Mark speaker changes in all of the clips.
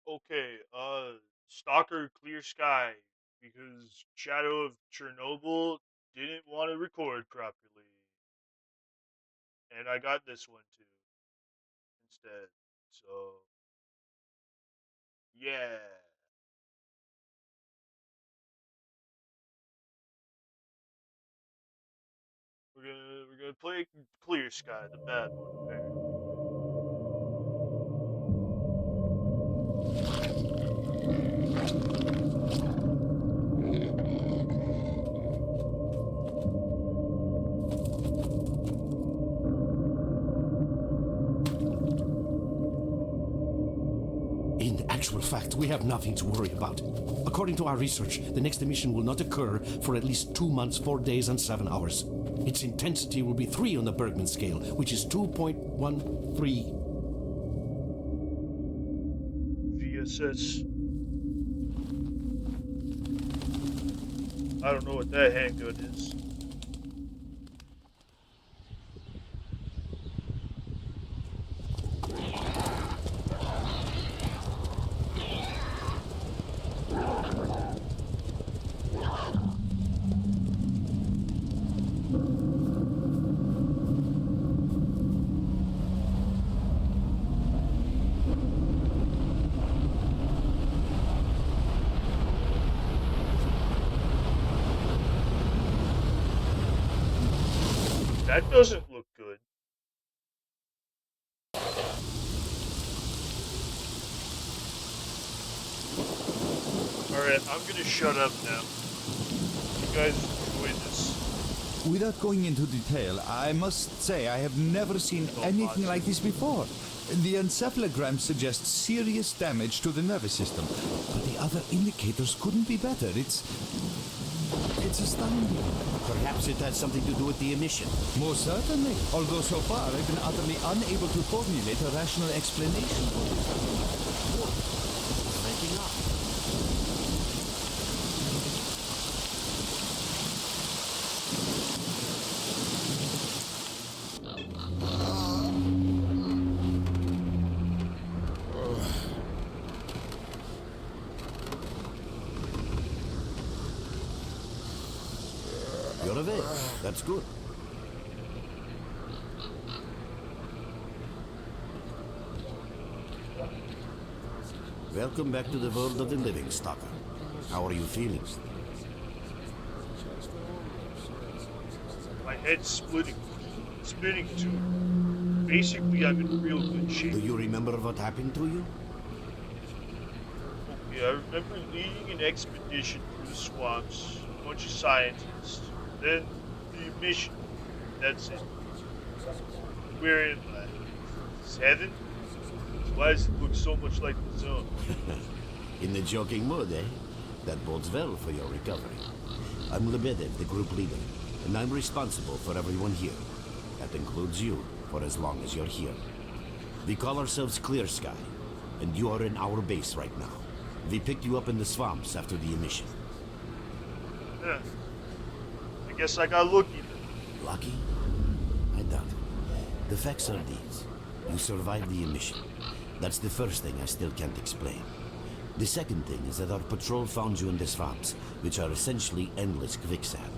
Speaker 1: Okay, Stalker Clear Sky, because Shadow of Chernobyl didn't want to record properly. And I got this one too, instead. So, yeah. We're gonna play Clear Sky, the bad one, apparently.
Speaker 2: In actual fact, we have nothing to worry about. According to our research, the next emission will not occur for at least 2 months, 4 days, and 7 hours. Its intensity will be 3 on the Bergman scale, which is 2.13.
Speaker 1: VSS. I don't know what that handgun is. That doesn't look good. Alright, I'm gonna shut up now. You guys enjoy this.
Speaker 3: Without going into detail, I must say I have never seen anything like this before. The encephalogram suggests serious damage to the nervous system, but the other indicators couldn't be better. It's astounding.
Speaker 2: Perhaps it has something to do with the emission.
Speaker 3: Most certainly. Although so far I've been utterly unable to formulate a rational explanation for this.
Speaker 2: Cranking up. You're awake. That's good. Welcome back to the world of the living, Stalker. How are you feeling?
Speaker 1: My head's splitting. Spinning too. Basically, I'm in real good shape.
Speaker 2: Do you remember what happened to you?
Speaker 1: Okay, I remember leading an expedition through the swamps, a bunch of scientists, then the mission. That's it. We're in 7? Why does it look so much like the zone?
Speaker 2: In the joking mood, eh? That bodes well for your recovery. I'm Lebedev, the group leader, and I'm responsible for everyone here. That includes you, for as long as you're here. We call ourselves Clear Sky, and you are in our base right now. We picked you up in the swamps after the emission.
Speaker 1: Huh. I guess I got lucky then.
Speaker 2: Lucky? I doubt it. The facts are these. You survived the emission. That's the first thing I still can't explain. The second thing is that our patrol found you in the swamps, which are essentially endless quicksand.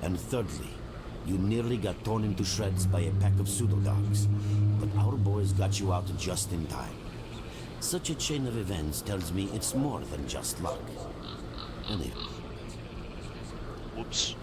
Speaker 2: And thirdly, you nearly got torn into shreds by a pack of pseudodogs, but our boys got you out just in time. Such a chain of events tells me it's more than just luck. Anyway.
Speaker 1: Whoops.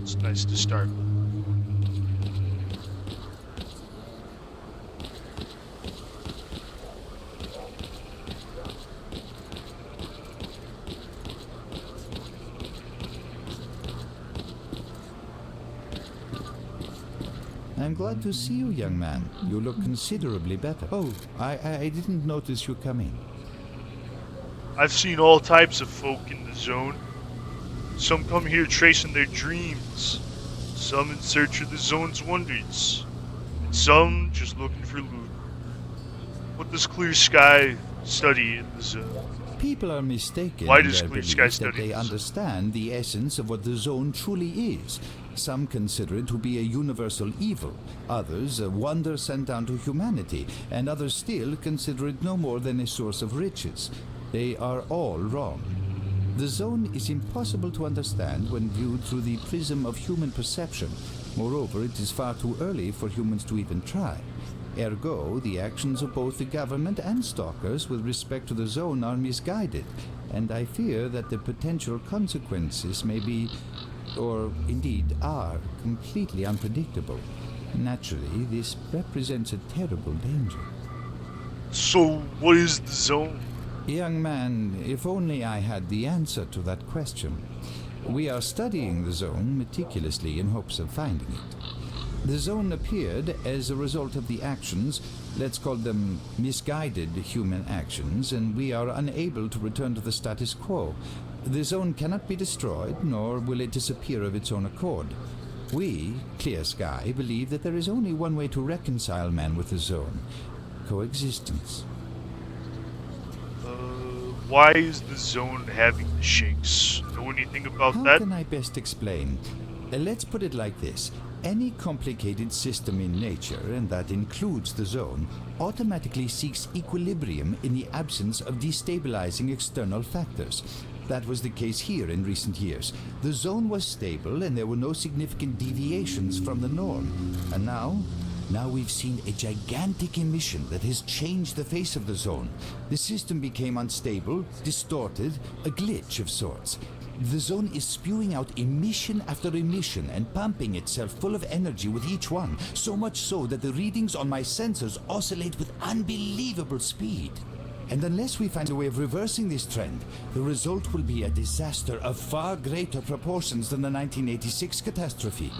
Speaker 1: It's nice to start with.
Speaker 3: I'm glad to see you, young man. You look considerably better. Oh, I didn't notice you come in.
Speaker 1: I've seen all types of folk in the zone. Some come here tracing their dreams, some in search of the zone's wonders, and some just looking for loot. What does Clear Sky study in the zone?
Speaker 3: People are mistaken
Speaker 1: Why
Speaker 3: in
Speaker 1: does
Speaker 3: their
Speaker 1: Clear
Speaker 3: belief
Speaker 1: Sky
Speaker 3: that
Speaker 1: study
Speaker 3: they
Speaker 1: this?
Speaker 3: understand the essence of what the zone truly is. Some consider it to be a universal evil, others a wonder sent down to humanity, and others still consider it no more than a source of riches. They are all wrong. The zone is impossible to understand when viewed through the prism of human perception. Moreover, it is far too early for humans to even try. Ergo, the actions of both the government and stalkers with respect to the zone are misguided, and I fear that the potential consequences may be, or indeed are, completely unpredictable. Naturally, this represents a terrible danger.
Speaker 1: So, what is the zone?
Speaker 3: Young man, if only I had the answer to that question. We are studying the zone meticulously in hopes of finding it. The zone appeared as a result of the actions, let's call them misguided human actions, and we are unable to return to the status quo. The zone cannot be destroyed, nor will it disappear of its own accord. We, Clear Sky, believe that there is only one way to reconcile man with the zone: coexistence.
Speaker 1: Why is the zone having the shakes? Know anything about
Speaker 3: How
Speaker 1: that?
Speaker 3: can I best explain? Let's put it like this. Any complicated system in nature, and that includes the zone, automatically seeks equilibrium in the absence of destabilizing external factors. That was the case here in recent years. The zone was stable and there were no significant deviations from the norm. And now we've seen a gigantic emission that has changed the face of the zone. The system became unstable, distorted, a glitch of sorts. The zone is spewing out emission after emission and pumping itself full of energy with each one, so much so that the readings on my sensors oscillate with unbelievable speed. And unless we find a way of reversing this trend, the result will be a disaster of far greater proportions than the 1986 catastrophe.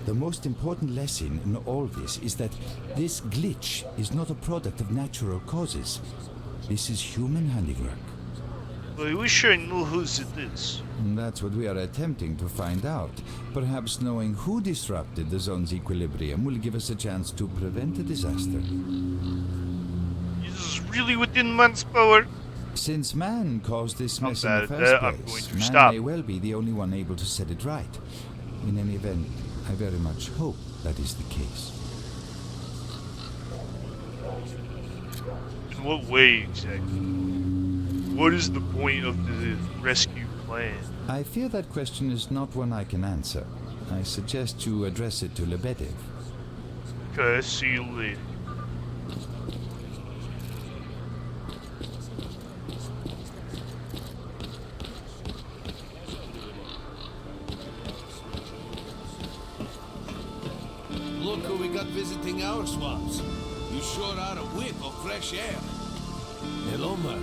Speaker 3: The most important lesson in all this is that this glitch is not a product of natural causes. This is human handiwork.
Speaker 1: I wish I knew whose it is.
Speaker 3: And that's what we are attempting to find out. Perhaps knowing who disrupted the zone's equilibrium will give us a chance to prevent a disaster.
Speaker 1: This is really within man's power.
Speaker 3: Since man caused this
Speaker 1: I'm
Speaker 3: mess in
Speaker 1: bad
Speaker 3: the
Speaker 1: at
Speaker 3: first
Speaker 1: that. I'm
Speaker 3: place,
Speaker 1: going to
Speaker 3: man
Speaker 1: stop.
Speaker 3: may well be the only one able to set it right. In any event, I very much hope that is the case.
Speaker 1: In what way exactly? What is the point of the rescue plan?
Speaker 3: I fear that question is not one I can answer. I suggest you address it to Lebedev.
Speaker 1: Okay, see you later.
Speaker 4: Look who we got visiting our swamps. You sure are a whiff of fresh air. Hello, Mark.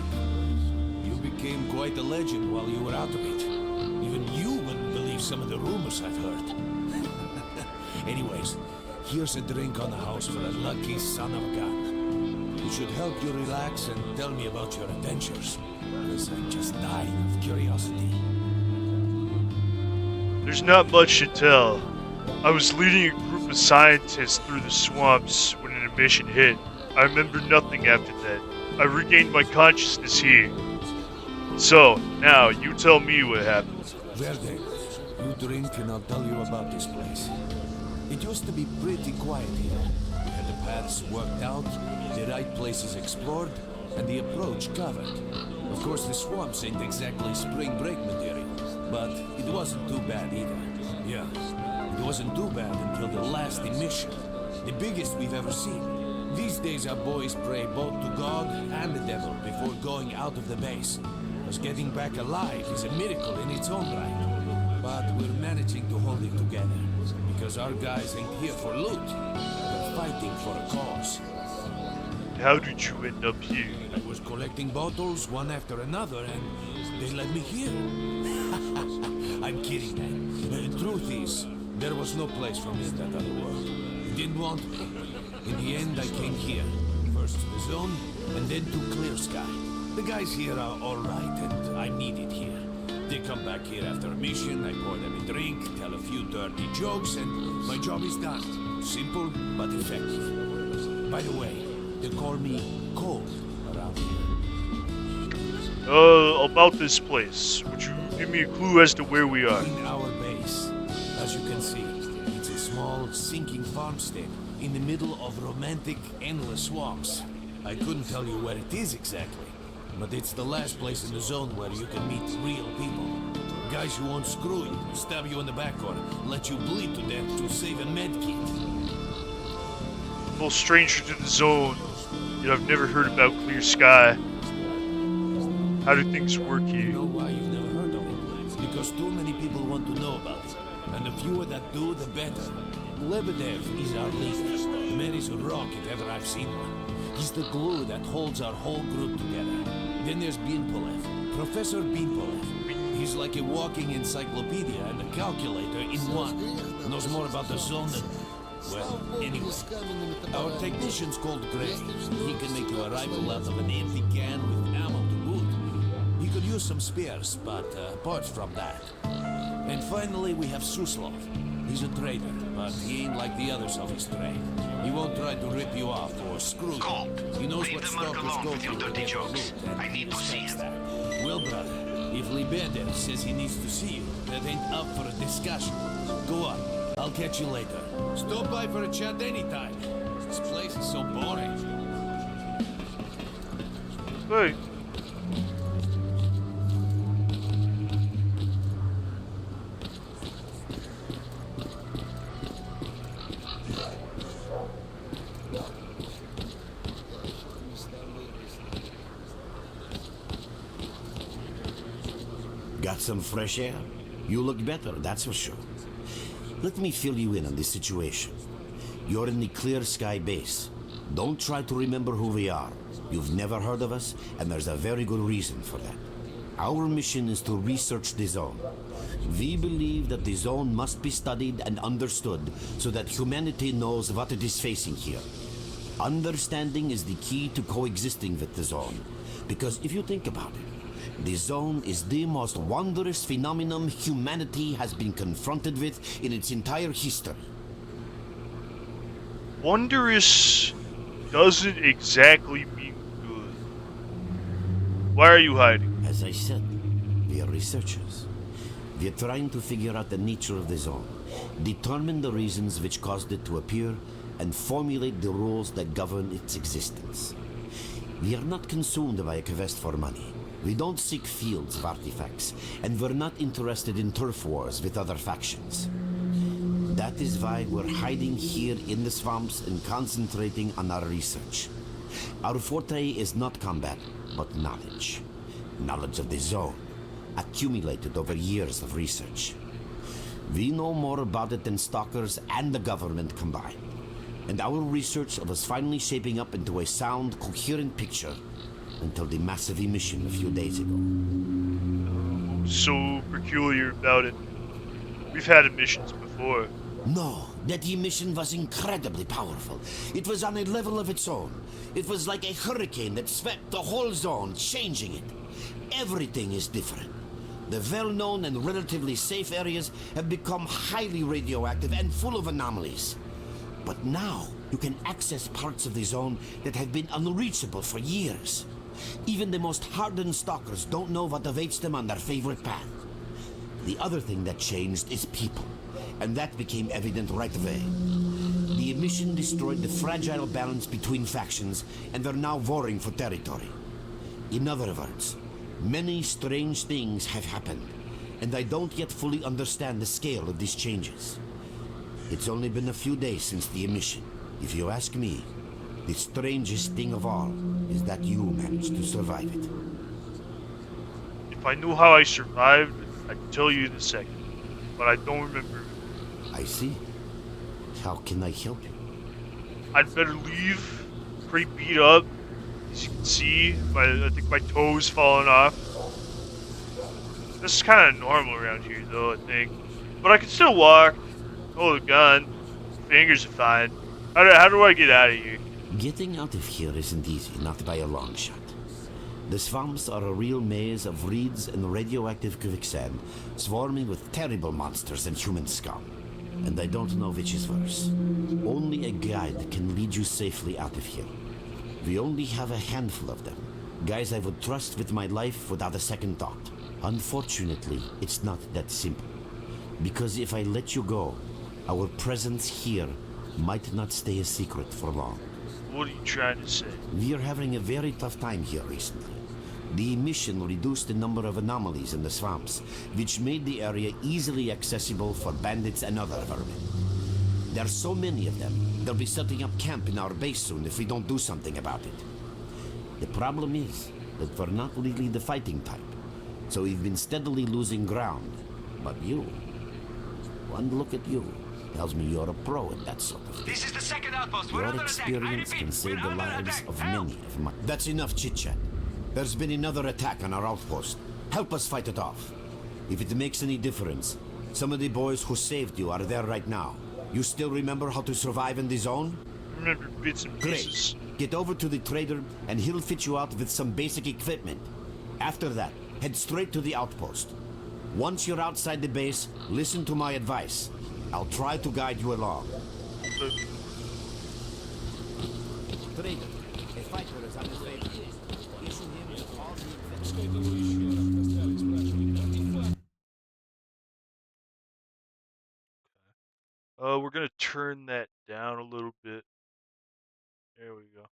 Speaker 4: You became quite a legend while you were out of it. Even you wouldn't believe some of the rumors I've heard. Anyways, here's a drink on the house for a lucky son of a gun. It should help you relax and tell me about your adventures. Because I'm just dying of curiosity.
Speaker 1: There's not much to tell. I was leading a group of scientists through the swamps when an emission hit. I remember nothing after that. I regained my consciousness here. So, now, you tell me what happened.
Speaker 4: Verde, you drink and I'll tell you about this place. It used to be pretty quiet here. We had the paths worked out, the right places explored, and the approach covered. Of course, the swamps ain't exactly spring break material, but it wasn't too bad either. Yeah, it wasn't too bad until the last emission. The biggest we've ever seen. These days our boys pray both to God and the devil before going out of the base. Because getting back alive is a miracle in its own right. But we're managing to hold it together. Because our guys ain't here for loot. They're fighting for a cause.
Speaker 1: How did you end up here?
Speaker 4: I was collecting bottles one after another and they led me here. I'm kidding, man. The truth is, there was no place for me in that other world. Didn't want me. In the end, I came here. First to the zone, and then to Clear Sky. The guys here are alright, and I'm needed here. They come back here after a mission, I pour them a drink, tell a few dirty jokes, and my job is done. Simple, but effective. By the way, they call me Cold around here.
Speaker 1: About this place. Would you give me a clue as to where we are?
Speaker 4: In our base. As you can see, it's a small, sinking farmstead in the middle of romantic, endless swamps. I couldn't tell you where it is exactly, but it's the last place in the zone where you can meet real people. Guys who won't screw you, stab you in the back, or let you bleed to death to save a med kit.
Speaker 1: Full stranger to the zone, yet I've never heard about Clear Sky. How do things work
Speaker 4: You
Speaker 1: here?
Speaker 4: know why you've never heard of it? Because too many people want to know about it. And the fewer that do, the better. Lebedev is our leader. The man is a rock if ever I've seen one. He's the glue that holds our whole group together. Then there's Binpolev, Professor Binpolev. He's like a walking encyclopedia and a calculator in one. Knows more about the zone than... well, anyway. Our technician's called Gray. He can make you a rifle out of an empty can with ammo to boot. He could use some spares, but apart from that. And finally, we have Suslov. He's a trader, but he ain't like the others of his trade. He won't try to rip you off or screw you. He knows what stalkers go through to get their loot, and he respects that. Well, brother, if Lebedev says he needs to see you, that ain't up for a discussion. Go on. I'll catch you later. Stop by for a chat anytime. This place is so boring.
Speaker 1: Hey.
Speaker 2: Got some fresh air? You look better, that's for sure. Let me fill you in on this situation. You're in the Clear Sky base. Don't try to remember who we are. You've never heard of us, and there's a very good reason for that. Our mission is to research the zone. We believe that the zone must be studied and understood so that humanity knows what it is facing here. Understanding is the key to coexisting with the zone. Because if you think about it, the zone is the most wondrous phenomenon humanity has been confronted with in its entire history.
Speaker 1: Wondrous doesn't exactly mean good. Why are you hiding?
Speaker 2: As I said, we are researchers. We are trying to figure out the nature of the zone, determine the reasons which caused it to appear, and formulate the rules that govern its existence. We are not consumed by a quest for money. We don't seek fields of artifacts, and we're not interested in turf wars with other factions. That is why we're hiding here in the swamps and concentrating on our research. Our forte is not combat, but knowledge. Knowledge of the zone, accumulated over years of research. We know more about it than Stalkers and the government combined. And our research was finally shaping up into a sound, coherent picture until the massive emission a few days ago.
Speaker 1: So peculiar about it. We've had emissions before.
Speaker 2: No, that emission was incredibly powerful. It was on a level of its own. It was like a hurricane that swept the whole zone, changing it. Everything is different. The well-known and relatively safe areas have become highly radioactive and full of anomalies. But now, you can access parts of the zone that have been unreachable for years. Even the most hardened stalkers don't know what awaits them on their favorite path. The other thing that changed is people, and that became evident right away. The emission destroyed the fragile balance between factions, and they're now warring for territory. In other words, many strange things have happened, and I don't yet fully understand the scale of these changes. It's only been a few days since the emission. If you ask me, the strangest thing of all is that you managed to survive it.
Speaker 1: If I knew how I survived, I'd tell you in a second. But I don't remember.
Speaker 2: I see. How can I help you?
Speaker 1: I'd better leave. Pretty beat up. As you can see, I think my toe's falling off. This is kind of normal around here, though, I think. But I can still walk. Hold a gun. Fingers are fine. How do I get out of here?
Speaker 2: Getting out of here isn't easy, not by a long shot. The swamps are a real maze of reeds and radioactive quicksand, swarming with terrible monsters and human scum. And I don't know which is worse. Only a guide can lead you safely out of here. We only have a handful of them. Guys I would trust with my life without a second thought. Unfortunately, it's not that simple. Because if I let you go, our presence here might not stay a secret for long.
Speaker 1: What are you trying to say?
Speaker 2: We are having a very tough time here recently. The emission reduced the number of anomalies in the swamps, which made the area easily accessible for bandits and other vermin. There are so many of them, they'll be setting up camp in our base soon if we don't do something about it. The problem is that we're not really the fighting type, so we've been steadily losing ground. But you, one look at you, tells me you're a pro at that sort of thing.
Speaker 5: This is the second outpost. We're
Speaker 2: Your
Speaker 5: under attack. I
Speaker 2: experience
Speaker 5: repeat,
Speaker 2: can save
Speaker 5: we're
Speaker 2: the
Speaker 5: under
Speaker 2: lives
Speaker 5: attack.
Speaker 2: of
Speaker 5: Help!
Speaker 2: many of my... That's enough chit-chat. There's been another attack on our outpost. Help us fight it off. If it makes any difference, some of the boys who saved you are there right now. You still remember how to survive in the zone?
Speaker 1: Remember bits and pieces.
Speaker 2: Great. Get over to the trader and he'll fit you out with some basic equipment. After that, head straight to the outpost. Once you're outside the base, listen to my advice. I'll try to guide you along. Trader, a fighter is on his way. Issue him with all the
Speaker 1: We're gonna turn that down a little bit. There we go.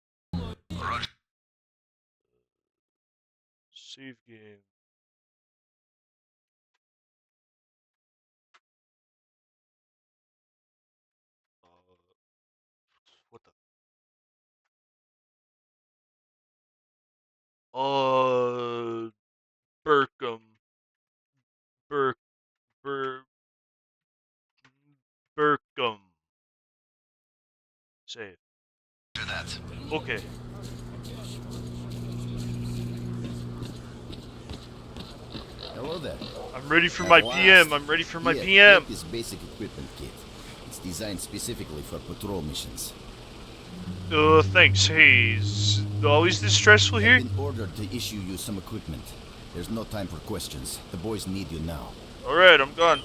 Speaker 1: Save game. What the? Burkham. Burk. Bur. Burkham. Save.
Speaker 5: Do that.
Speaker 1: Okay.
Speaker 6: Hello there.
Speaker 1: I'm ready for my PM. I'm ready for my PM.
Speaker 6: Take this basic equipment kit. It's designed specifically for patrol missions.
Speaker 1: Thanks. Hey, is it always this stressful here?
Speaker 6: I've been ordered to issue you some equipment. There's no time for questions. The boys need you now.
Speaker 1: Alright, I'm gone.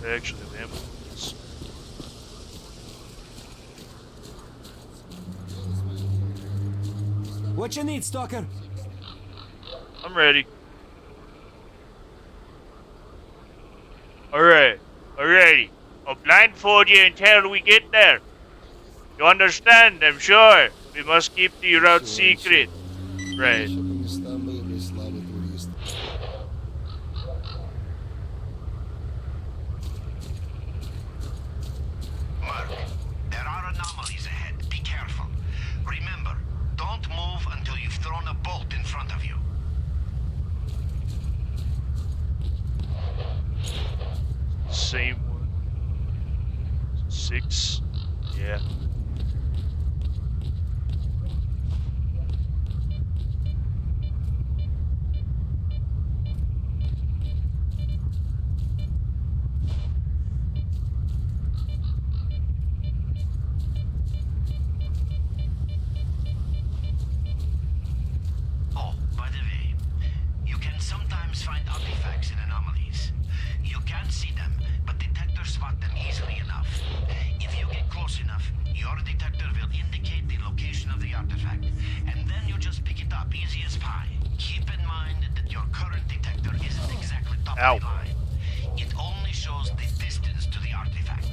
Speaker 1: Actually, I am.
Speaker 7: What you need, Stalker?
Speaker 1: I'm ready. Alright, alrighty. I'll blindfold you until we get there. You understand, I'm sure. We must keep the route secret. Right.
Speaker 2: Mark, there are anomalies ahead. Be careful. Remember, don't move until you've thrown a bolt in front of you.
Speaker 1: Same one. 6. Yeah.
Speaker 2: Oh, by the way, you can sometimes find artifacts in anomalies. You can't see them, but detectors spot them easily enough. If you get close enough, your detector will indicate the location of the artifact, and then you just pick it up easy as pie. Keep in mind that your current detector isn't exactly top
Speaker 1: Ow.
Speaker 2: of the line. It only shows the distance to the artifact.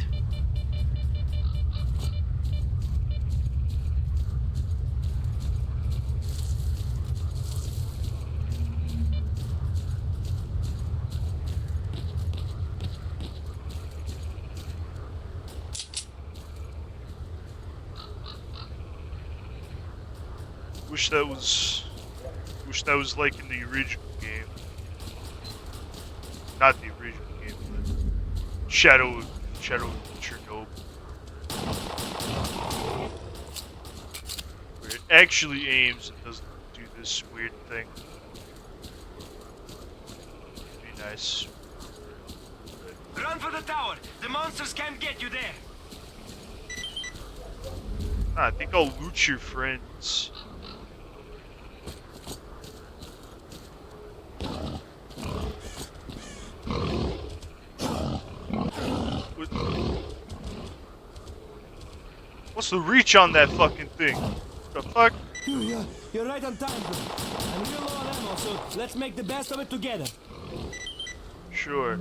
Speaker 1: Wish that was like in the original game. Not the original game, but Shadow of Chernobyl. Where it actually aims and doesn't do this weird thing. nice.
Speaker 7: Run for the tower! The monsters can't get you there!
Speaker 1: I think I'll loot your friends. What's the reach on that fucking thing? The fuck?
Speaker 7: You're right on time, bro. I'm real low on ammo, so let's make the best of it together.
Speaker 1: Sure.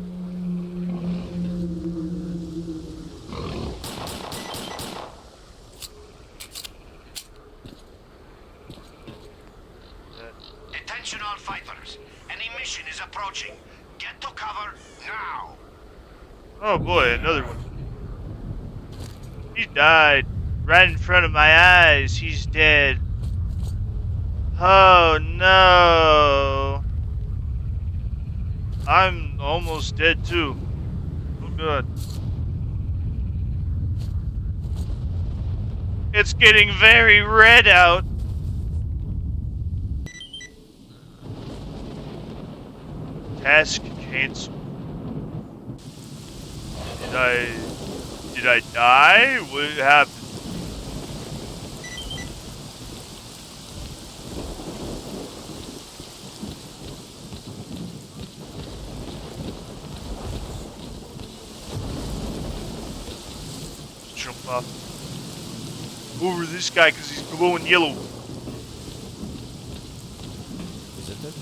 Speaker 2: Attention all fighters. An emission is approaching. Get to cover now.
Speaker 1: Oh boy, another one. He died right in front of my eyes. He's dead. Oh no. I'm almost dead too. Oh god. It's getting very red out. Task canceled. Did I die? What happened? Jump off. Over this guy because he's glowing yellow.
Speaker 6: Visitor?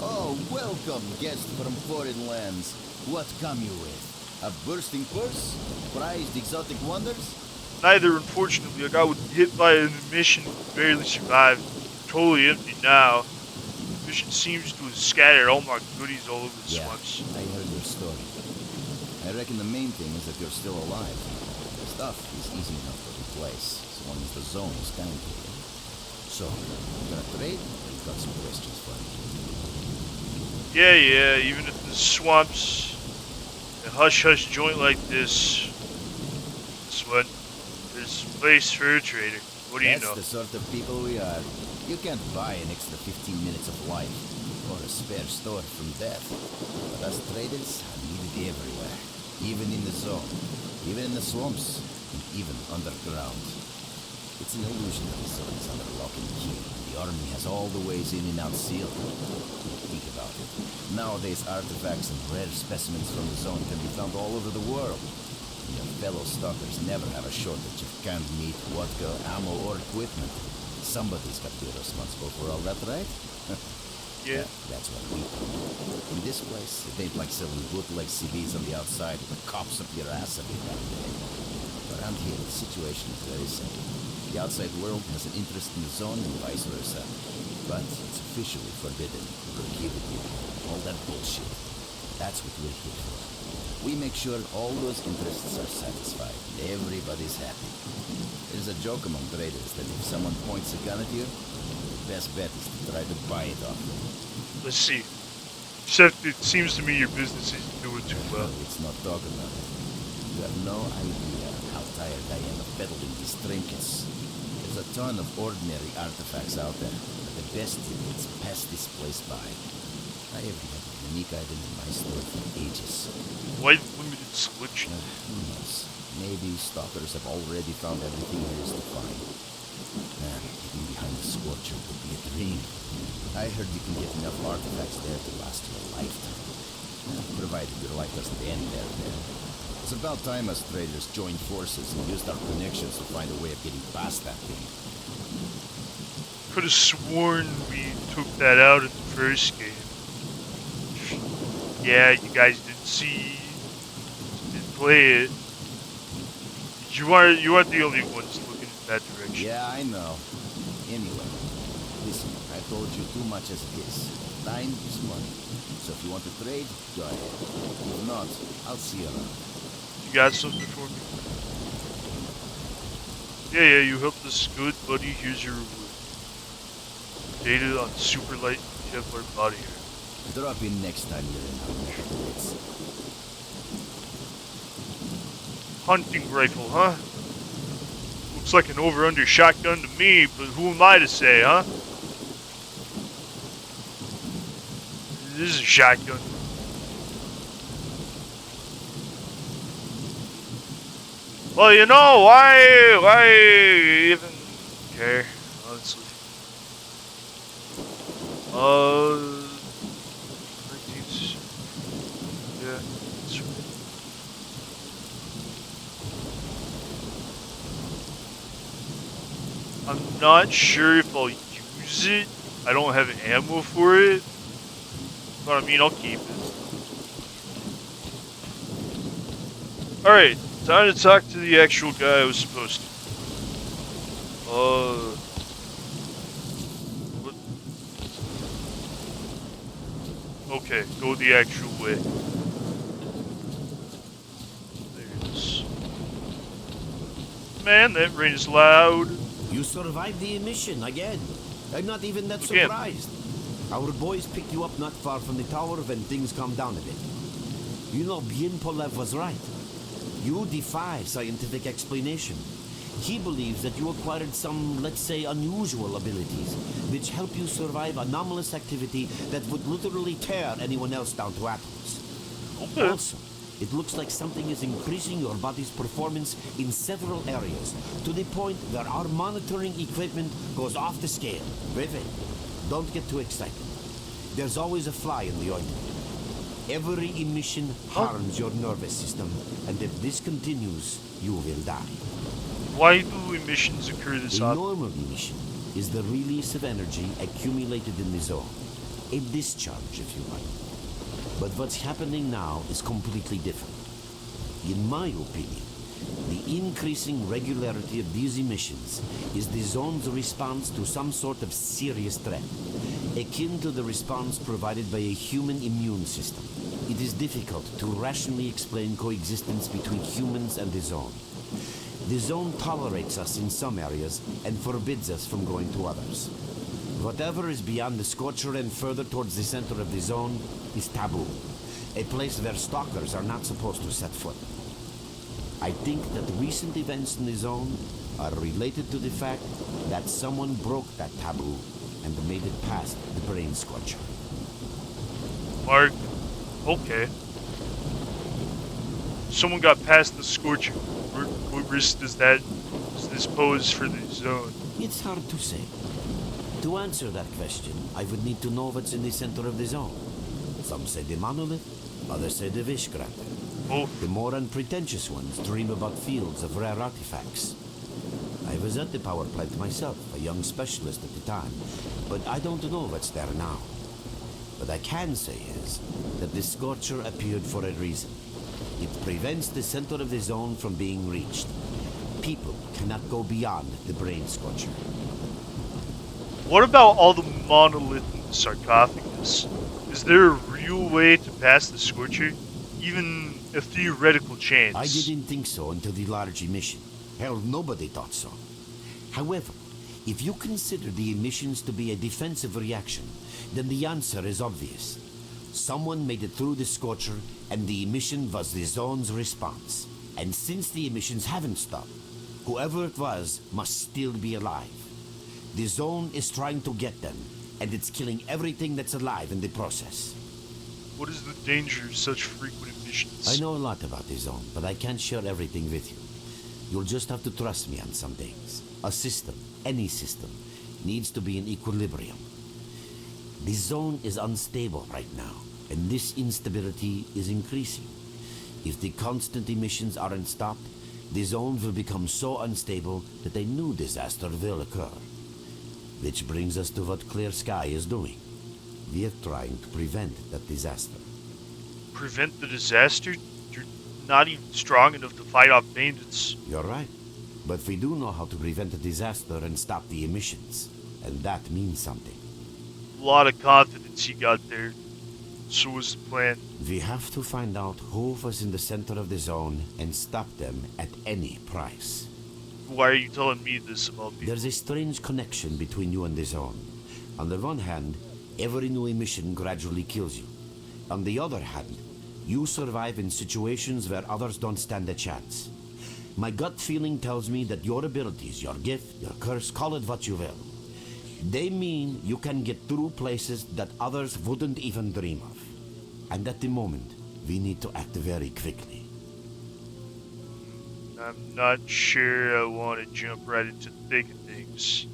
Speaker 6: Oh, welcome, guest from foreign lands. What come you with? A bursting purse? Prized exotic wonders?
Speaker 1: Neither, unfortunately. I got hit by an emission and barely survived. Totally empty now. The mission seems to have scattered all my goodies all over the swamps.
Speaker 6: I heard your story. I reckon the main thing is that you're still alive. The stuff is easy enough to replace, as long as the zone is kind to you. So, you gonna trade? We've got some questions for you.
Speaker 1: Yeah, even if the swamps, a hush-hush joint like this one, there's a place for a trader. What do you know?
Speaker 6: That's the sort of people we are. You can't buy an extra 15 minutes of life, or a spare store from death. But us traders are needed everywhere, even in the zone, even in the swamps, and even underground. It's an illusion that the zone is under lock and key. The army has all the ways in and out sealed. Think about it. Nowadays, artifacts and rare specimens from the zone can be found all over the world. And your fellow stalkers never have a shortage of canned meat, vodka, ammo, or equipment. Somebody's got to be responsible for all that, right?
Speaker 1: Yeah.
Speaker 6: That's what we do. In this place, it ain't like selling bootleg CDs on the outside with the cops up your ass every damn day. Around here, the situation is very simple. The outside world has an interest in the zone and vice versa. But it's officially forbidden to prohibit you. All that bullshit. That's what we're here for. We make sure all those interests are satisfied and everybody's happy. There's a joke among traders that if someone points a gun at you, the best bet is to try to buy it off them.
Speaker 1: Let's see. Except it seems to me your business isn't doing too well.
Speaker 6: Let's not talk about it. You have no idea how tired I am of peddling these trinkets. There's a ton of ordinary artifacts out there, but the best tickets pass this place by. I have had a unique item in my store for ages.
Speaker 1: Why limited selection?
Speaker 6: Who knows? Maybe stalkers have already found everything there is to find. Getting behind the Scorcher would be a dream. I heard you can get enough artifacts there to last you a lifetime. Provided your life doesn't end there. It's about time us traders joined forces and used our connections to find a way of getting past that thing.
Speaker 1: Could have sworn we took that out in the first game. Yeah, you guys didn't play it. You aren't the only ones looking in that direction.
Speaker 6: Yeah, I know. Anyway, listen, I told you too much as it is. Time is money. So if you want to trade, go ahead. If not, I'll see you around.
Speaker 1: You got something for me? Yeah, you helped us good, buddy. Here's your reward. Data on super light Kevlar body hair.
Speaker 6: Drop in next time you're in our neck of the woods.
Speaker 1: Hunting rifle, huh? Looks like an over-under shotgun to me, but who am I to say, huh? This is a shotgun. Well, you know, why even care, honestly. 19, yeah, that's right. I'm not sure if I'll use it. I don't have ammo for it, but I mean, I'll keep it. Alright, time to talk to the actual guy I was supposed to. What? Okay, go the actual way. There it is. Man, that rain is loud.
Speaker 2: You survived the emission again. I'm not even that
Speaker 1: Again.
Speaker 2: surprised. Our boys picked you up not far from the tower when things calmed down a bit. You know, Bien Polev was right. You defy scientific explanation. He believes that you acquired some, let's say, unusual abilities, which help you survive anomalous activity that would literally tear anyone else down to atoms.
Speaker 1: Okay.
Speaker 2: Also, it looks like something is increasing your body's performance in several areas, to the point where our monitoring equipment goes off the scale. Wait, don't get too excited. There's always a fly in the ointment. Every emission harms your nervous system, and if this continues, you will die.
Speaker 1: Why do emissions occur this
Speaker 2: A
Speaker 1: often?
Speaker 2: normal emission is the release of energy accumulated in the zone. A discharge, if you like. But what's happening now is completely different. In my opinion, the increasing regularity of these emissions is the zone's response to some sort of serious threat, akin to the response provided by a human immune system. It is difficult to rationally explain coexistence between humans and the zone. The zone tolerates us in some areas and forbids us from going to others. Whatever is beyond the Scorcher and further towards the center of the zone is taboo, a place where stalkers are not supposed to set foot. I think that recent events in the zone are related to the fact that someone broke that taboo and made it past the brain scorcher.
Speaker 1: Mark, okay. Someone got past the scorcher. What risk does this pose for the zone?
Speaker 2: It's hard to say. To answer that question, I would need to know what's in the center of the zone. Some say the monolith, others say the Vishkrater.
Speaker 1: Oh,
Speaker 2: The more unpretentious ones dream about fields of rare artifacts. I was at the power plant myself, a young specialist at the time, but I don't know what's there now. What I can say is that the Scorcher appeared for a reason. It prevents the center of the zone from being reached. People cannot go beyond the brain scorcher.
Speaker 1: what about all the monolith in the sarcophagus? Is there a real way to pass the scorcher? Even a theoretical chance?
Speaker 2: I didn't think so until the large emission. Hell, nobody thought so. However, if you consider the emissions to be a defensive reaction, then the answer is obvious. Someone made it through the Scorcher, and the emission was the zone's response. And since the emissions haven't stopped, whoever it was must still be alive. The zone is trying to get them, and it's killing everything that's alive in the process.
Speaker 1: What is the danger of such frequent emissions?
Speaker 2: I know a lot about the zone, but I can't share everything with you. You'll just have to trust me on some things. A system, any system, needs to be in equilibrium. The zone is unstable right now, and this instability is increasing. If the constant emissions aren't stopped, the zone will become so unstable that a new disaster will occur. Which brings us to what Clear Sky is doing. We are trying to prevent that disaster.
Speaker 1: Prevent the disaster? You're not even strong enough to fight off bandits.
Speaker 2: You're right. But we do know how to prevent a disaster and stop the emissions. And that means something.
Speaker 1: A lot of confidence you got there. So what's the plan?
Speaker 2: We have to find out who was in the center of the zone and stop them at any price.
Speaker 1: Why are you telling me this about people?
Speaker 2: There's a strange connection between you and the zone. On the one hand, every new emission gradually kills you. On the other hand, you survive in situations where others don't stand a chance. My gut feeling tells me that your abilities, your gift, your curse, call it what you will, they mean you can get through places that others wouldn't even dream of. And at the moment, we need to act very quickly.
Speaker 1: I'm not sure I want to jump right into the thick of things.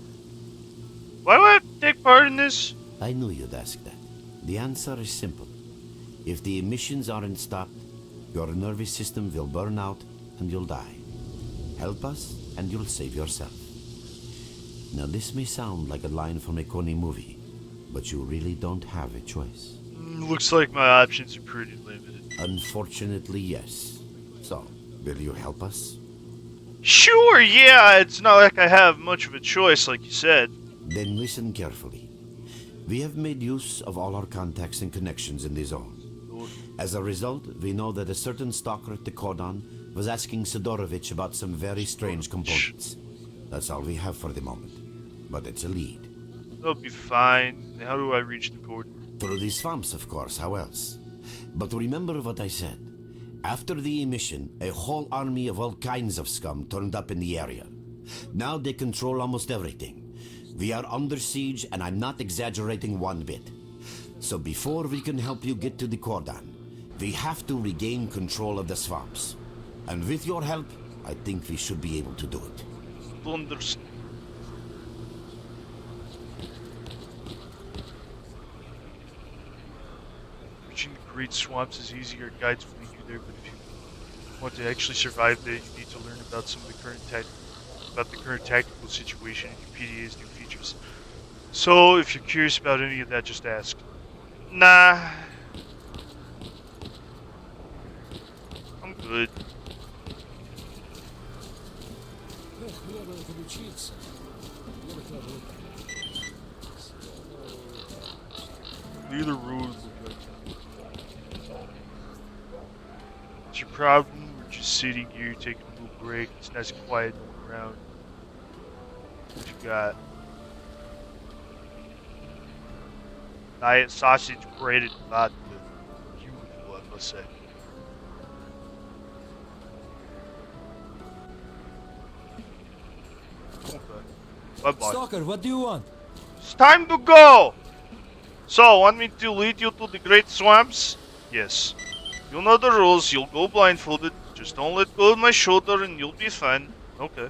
Speaker 1: Why do I have to take part in this?
Speaker 2: I knew you'd ask that. The answer is simple. If the emissions aren't stopped, your nervous system will burn out and you'll die. Help us and you'll save yourself. Now this may sound like a line from a corny movie, but you really don't have a choice.
Speaker 1: Looks like my options are pretty limited.
Speaker 2: Unfortunately, yes. So, will you help us?
Speaker 1: Sure, yeah, it's not like I have much of a choice, like you said.
Speaker 2: Then listen carefully. We have made use of all our contacts and connections in the zone. As a result, we know that a certain stalker at the Cordon was asking Sidorovich about some very strange components. That's all we have for the moment. But it's a lead.
Speaker 1: That'll be fine. How do I reach the cordon?
Speaker 2: Through the swamps, of course, how else? But remember what I said. After the emission, a whole army of all kinds of scum turned up in the area. Now they control almost everything. We are under siege, and I'm not exaggerating one bit. So before we can help you get to the Cordon, we have to regain control of the swamps. And with your help, I think we should be able to do it.
Speaker 1: Understand. Reaching the Great Swamps is easier. Guides will lead you there, but if you want to actually survive there, you need to learn about some of the current tactical situation and your PDA's new features. So, if you're curious about any of that, just ask. Nah. I'm good. Either road. What's your problem? We're just sitting here taking a little break. It's nice and quiet around. What you got? Diet sausage, bread, and vodka. Beautiful, I must say. Okay. Bye-bye.
Speaker 7: Stalker, what do you want?
Speaker 1: It's time to go! So, want me to lead you to the Great Swamps? Yes. You know the rules, you'll go blindfolded. Just don't let go of my shoulder and you'll be fine. Okay.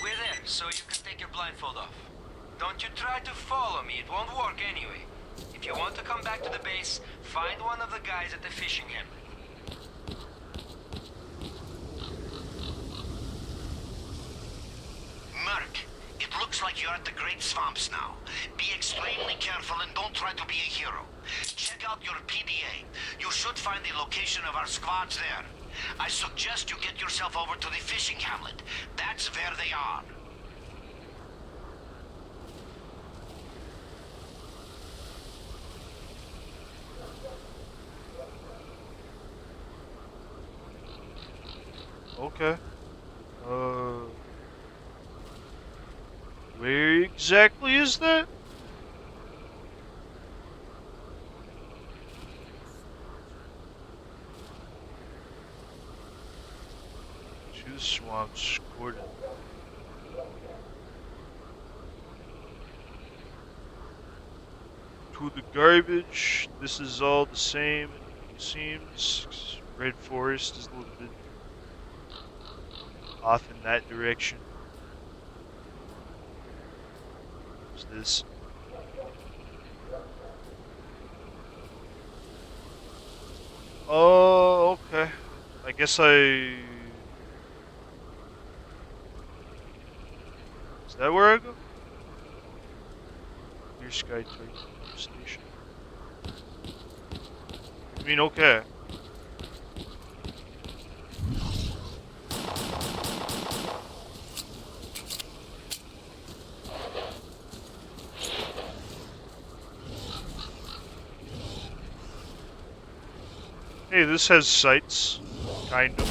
Speaker 5: We're there, so you can take your blindfold off. Don't you try to follow me, it won't work anyway. If you want to come back to the base, find one of the guys at the fishing hamlet.
Speaker 2: Merc, it looks like you're at the Great Swamps now. Be extremely careful and don't try to be a hero. Check out your PDA. You should find the location of our squads there. I suggest you get yourself over to the fishing hamlet. That's where they are.
Speaker 1: Okay. Where exactly is that? To the swamps, Gordon. To the garbage. This is all the same, it seems. Red Forest is a little bit off in that direction. What's this? Oh, okay. I guess Is that where I go? Near Sky Station. I mean, okay. Hey, this has sights, kind of.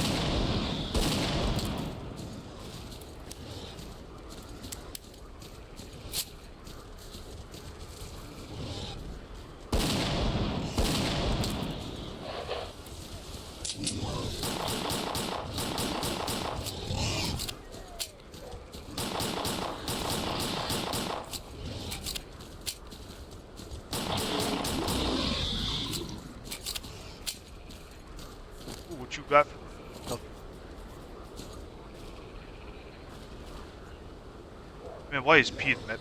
Speaker 1: What you got for me? Man, why is P in that?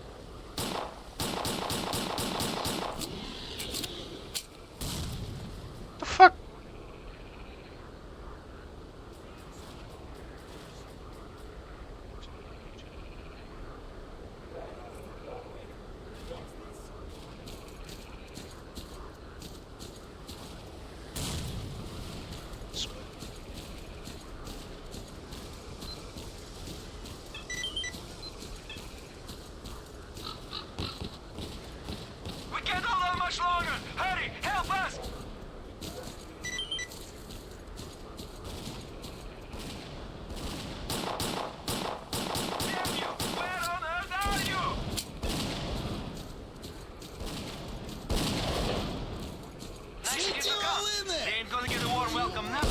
Speaker 1: The fuck?
Speaker 5: We can't hold on much longer! Hurry! Help us! Damn you! Where on earth are you? Nice to get the gun. They ain't gonna get a warm welcome now.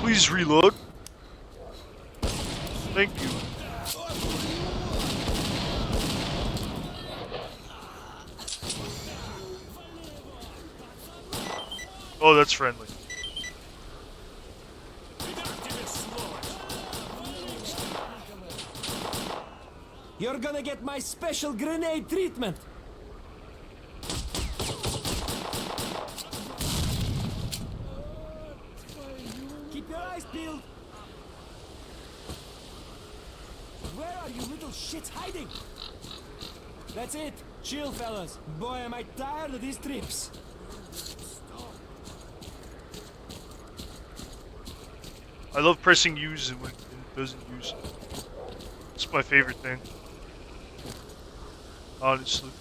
Speaker 1: Please reload. Thank you. Oh, that's friendly.
Speaker 7: You're gonna get my special grenade treatment. Keep your eyes peeled. Where are you little shits hiding? That's it. Chill, fellas. Boy, am I tired of these trips.
Speaker 1: I love pressing use when it doesn't use. It's my favorite thing. Honestly.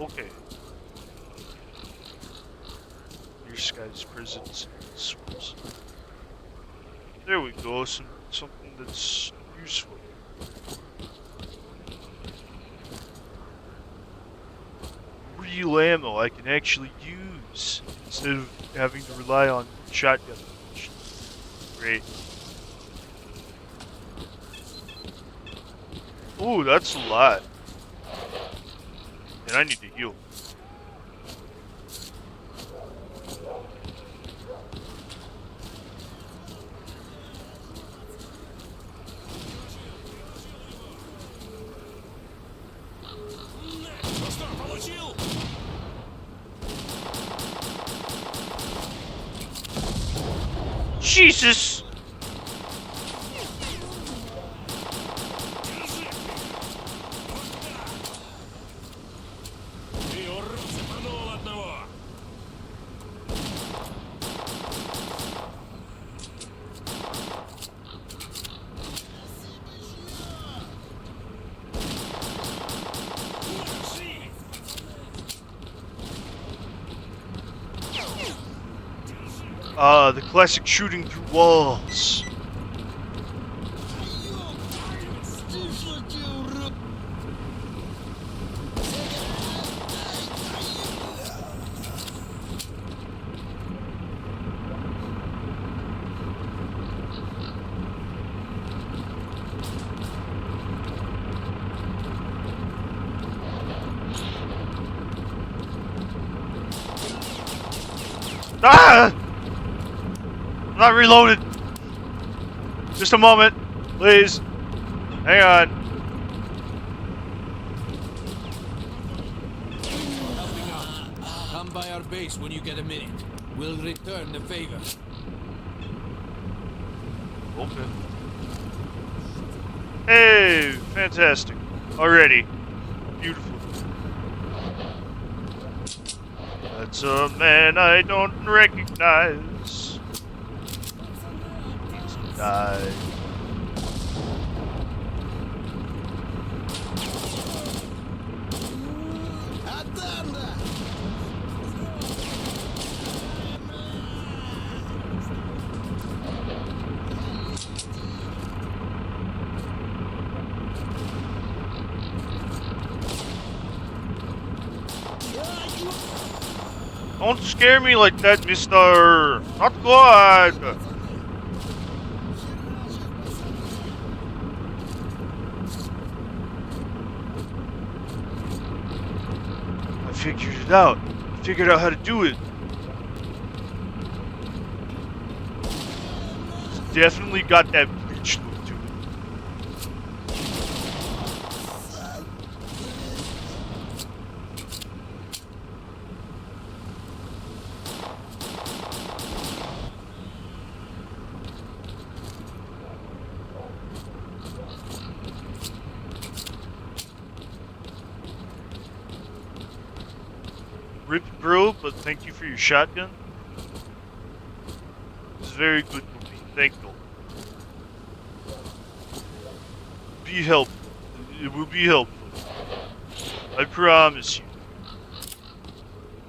Speaker 1: Okay. Here's guys' prisons. Swamps. There we go. Something that's useful. Real ammo I can actually use instead of having to rely on shotgun ammunition. Great. Ooh, that's a lot. And I need to heal. Jesus! The classic shooting through walls. Ah! I'm not reloaded. Just a moment, please. Hang on.
Speaker 4: Helping out. Come by our base when you get a minute. We'll return the favor.
Speaker 1: Okay. Hey, fantastic. Already. Beautiful. That's a man I don't recognize. Needs to die. Don't scare me like that, mister. Not good. I figured it out. I figured out how to do it. definitely got that bleach look to it. Rip, bro, but thank you for your shotgun. It's very good to me. Thank you. Be helpful. It will be helpful. I promise you.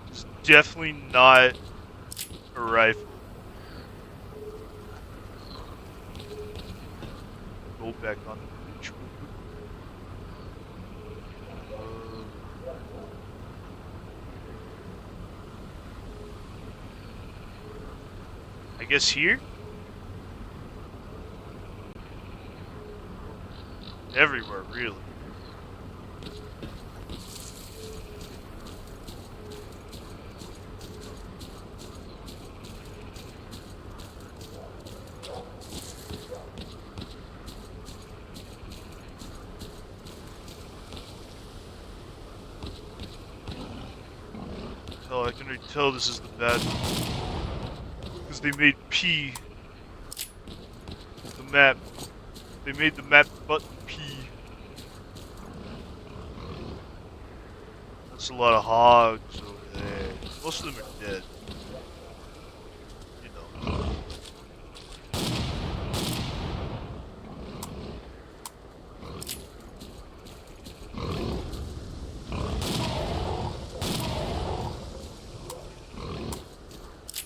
Speaker 1: It's definitely not a rifle. Go back on the beach. I guess here? Everywhere, really. I can already tell this is the bad one. Because they made P the map. They made the map button P. That's a lot of hogs over there. Most of them are dead. You know.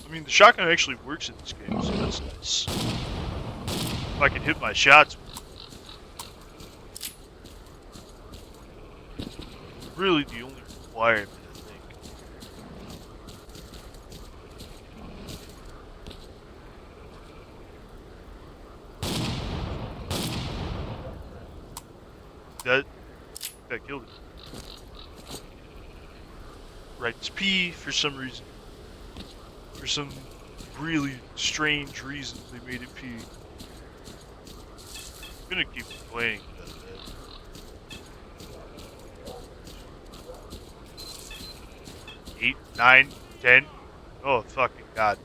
Speaker 1: I mean, the shotgun actually works in this game, so that's nice. If I can hit my shots. Really the only requirement, I think. That killed it. Right, it's P for some reason. For some really strange reason, they made it P. I'm gonna keep playing that, man. 8, 9, 10. Oh, fucking God.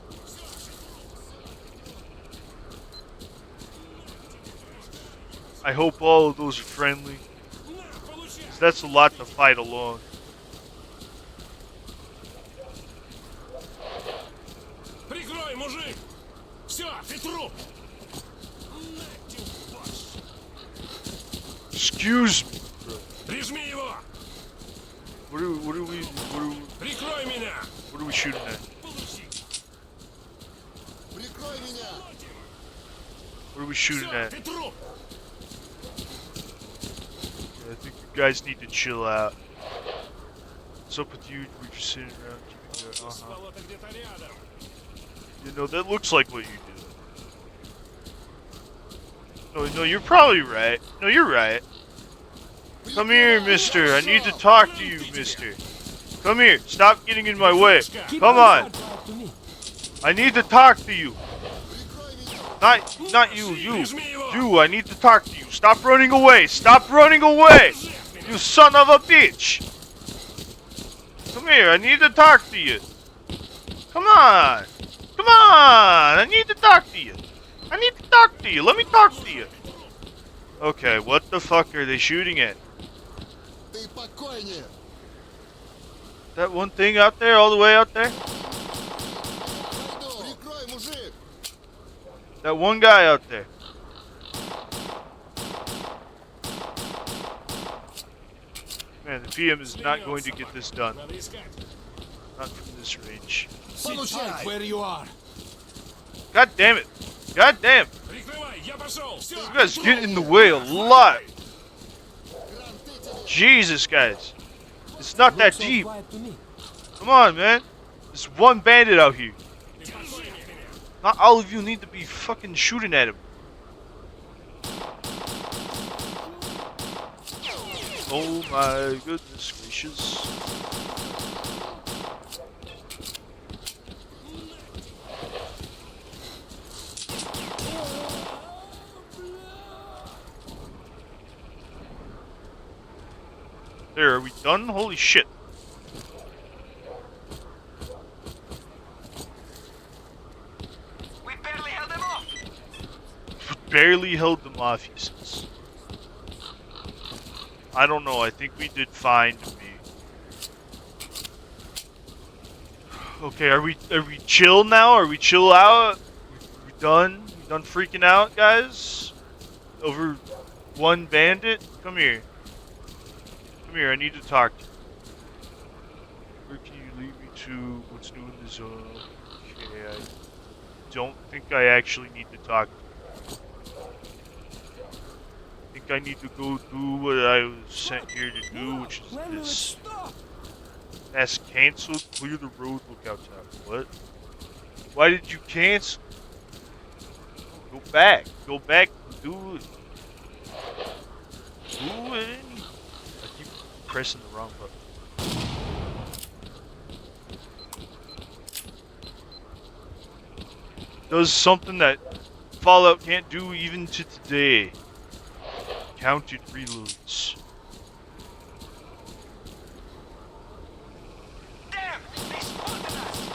Speaker 1: I hope all of those are friendly. 'Cause that's a lot to fight alone.
Speaker 7: Прикрой, мужик! Все, ты труп!
Speaker 1: Excuse me.
Speaker 7: Прижми его!
Speaker 1: What are we
Speaker 7: Прикрой меня!
Speaker 1: what are we shooting at?
Speaker 6: Прикрой меня!
Speaker 1: What are we shooting
Speaker 7: Все,
Speaker 1: at?
Speaker 7: ты труп!
Speaker 1: Yeah, I think you guys need to chill out. What's up with you? We're just sitting around keeping your
Speaker 7: Болото где-то рядом.
Speaker 1: You know, that looks like what you do. No, you're probably right. No, you're right. Come here, mister. I need to talk to you, mister. Come here. Stop getting in my way. Come on. I need to talk to you. Not you. You. I need to talk to you. Stop running away. Stop running away. You son of a bitch. Come here. I need to talk to you. Come on. Come on. I need to talk to you. I need to talk to you. Let me talk to you. Okay, what the fuck are they shooting at?
Speaker 6: Ты покойнее!
Speaker 1: That one thing out there, all the way out there?
Speaker 6: Прикрой, мужик!
Speaker 1: That one guy out there. Man, the PM is not going to get this done.
Speaker 7: Надо искать.
Speaker 1: Not from this range.
Speaker 7: Sit tight where you are.
Speaker 1: God damn it. God damn.
Speaker 7: Прикрывай, я пошел. Все,
Speaker 1: You guys get in the way a lot. Jesus, guys. It's not that deep. Come on, man. There's one bandit out here. Not all of you need to be fucking shooting at him. Oh my goodness gracious. There, are we done? Holy shit.
Speaker 5: We barely held them off.
Speaker 1: Barely held them off, he says. I don't know, I think we did fine to me. Okay, are we chill now? Are we chill out? We done? We done freaking out, guys? Over one bandit? Come here. Come here, I need to talk to you. Where can you lead me to? What's new in the zone? Okay, I don't think I actually need to talk to you. I think I need to go do what I was sent here to do, which is
Speaker 7: When will it
Speaker 1: this.
Speaker 7: stop?
Speaker 1: Task canceled. Clear the road. Lookout tower. What? Why did you cancel? Go back. Go back. Do it. Do it. I keep pressing the wrong button. Does something that Fallout can't do even to today. Counted reloads.
Speaker 5: Damn! They spotted us!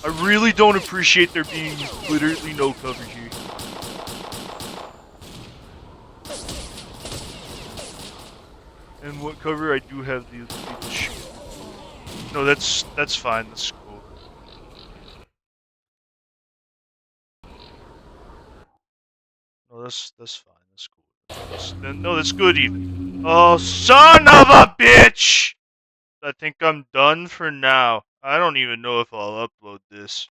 Speaker 1: I really don't appreciate there being literally no cover here. And what cover I do have the ability to shoot. No, that's fine. That's cool. No, that's fine. That's cool. No, that's good even. Oh, son of a bitch! I think I'm done for now. I don't even know if I'll upload this.